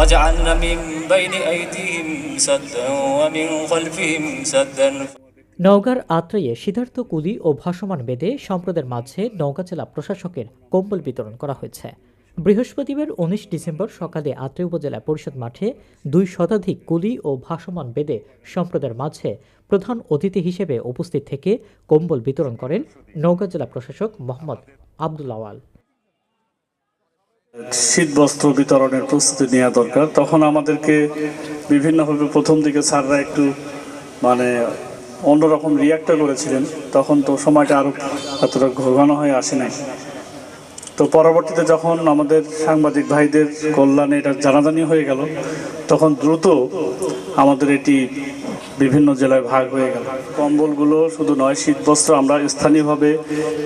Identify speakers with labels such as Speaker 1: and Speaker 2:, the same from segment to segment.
Speaker 1: وجعلنا من بين أيديهم سدا ومن خلفهم سدا।
Speaker 2: নওগাঁর আত্রাইয়ে সিদ্ধার্থ কুলি ও ভাসমান বেদে সম্প্রদায়ের মাঝে নওগাঁ জেলা প্রশাসকের কম্বল বিতরণ করা হয়েছে। বৃহস্পতিবার ১৯ ডিসেম্বর সকালে আত্রাই উপজেলা পরিষদ মাঠে ২ শতাধিক কুলি ও ভাসমান বেদে সম্প্রদায়ের মাঝে প্রধান অতিথি হিসেবে উপস্থিত থেকে কম্বল বিতরণ করেন নওগাঁ জেলা প্রশাসক মোহাম্মদ আব্দুল আওয়াল।
Speaker 3: শীত বস্ত্র বিতরণের প্রস্তুতি নেওয়া দরকার। তখন আমাদেরকে বিভিন্নভাবে প্রথম দিকে স্যাররা একটু অন্যরকম রিয়াক্টও করেছিলেন, তখন তো সময়টা আরও এতটা ঘন হয়ে আসে নাই। তো পরবর্তীতে যখন আমাদের সাংবাদিক ভাইদের কল্যাণে এটা জানাজানি হয়ে গেল, তখন দ্রুত আমাদের এটি বিভিন্ন জেলায় ভাগ হয়ে গেল। কম্বলগুলো শুধু নয়, শীতবস্ত্র আমরা স্থানীয়ভাবে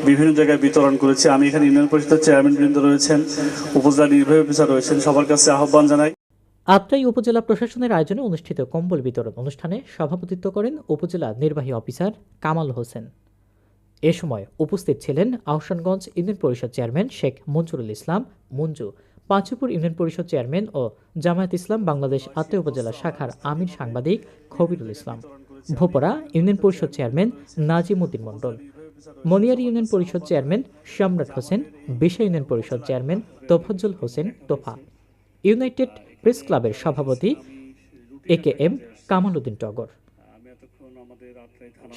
Speaker 3: বিভিন্ন জায়গায় বিতরণ করেছি। আমি এখানে ইউনিয়ন পরিষদের চেয়ারম্যানবৃন্দ রয়েছেন, উপজেলা নির্বাহী অফিসার রয়েছেন, সবার কাছে আহ্বান জানাই।
Speaker 2: আত্রাই উপজেলা প্রশাসনের আয়োজনে অনুষ্ঠিত কম্বল বিতরণ অনুষ্ঠানে সভাপতিত্ব করেন উপজেলা নির্বাহী অফিসার কামাল হোসেন। এ সময় উপস্থিত ছিলেন Ahsanganj union Parishad chairman Sheikh Manjurul Islam Manju, Panchupur union Parishad chairman ও জামায়াত ইসলাম বাংলাদেশ আত্রাই উপজেলা শাখার আমির সাংবাদিক Khabirul Islam, Bhopra union Parishad chairman Nazim Uddin Mondal, Maniyari union Parishad chairman Samrat Hossain, Bisha union Parishad chairman Tofazzal Hossain Tofa, united press ক্লাবের সভাপতি AKM কামাল উদ্দিন টগর,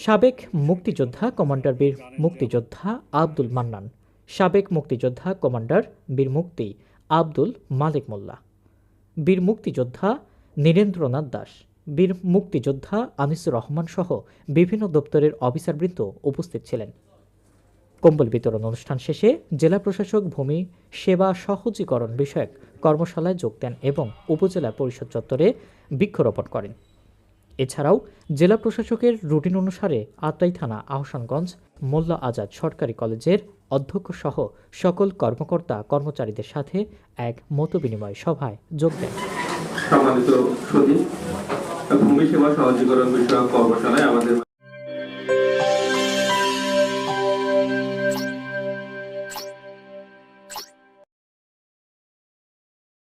Speaker 2: সাবেক মুক্তিযোদ্ধা কমান্ডার বীর মুক্তিযোদ্ধা আব্দুল মান্নান, সাবেক মুক্তিযোদ্ধা কমান্ডার বীর মুক্তি আব্দুল মালিক মোল্লা, বীর মুক্তিযোদ্ধা নীরেন্দ্রনাথ দাস, বীর মুক্তিযোদ্ধা আনিসুর রহমান সহ বিভিন্ন দপ্তরের অফিসারবৃন্দ উপস্থিত ছিলেন। কম্বল বিতরণ অনুষ্ঠান শেষে জেলা প্রশাসক ভূমি সেবা সহজীকরণ বিষয়ক কর্মশালায় যোগ দেন এবং উপজেলা পরিষদ চত্বরে বৃক্ষরোপণ করেন। এছাড়াও জেলা প্রশাসকের রুটিন অনুসারে আত্রাই থানা আহসানগঞ্জ মোল্লা আজাদ সরকারি কলেজের অধ্যক্ষ সহ সকল কর্মকর্তা কর্মচারীদের সাথে এক মতবিনিময় সভায় যোগ দেন।
Speaker 4: সম্মানিত সচিব, ভূমি সেবা সহজীকরণ বিষয়ক কর্মশালায় আমাদের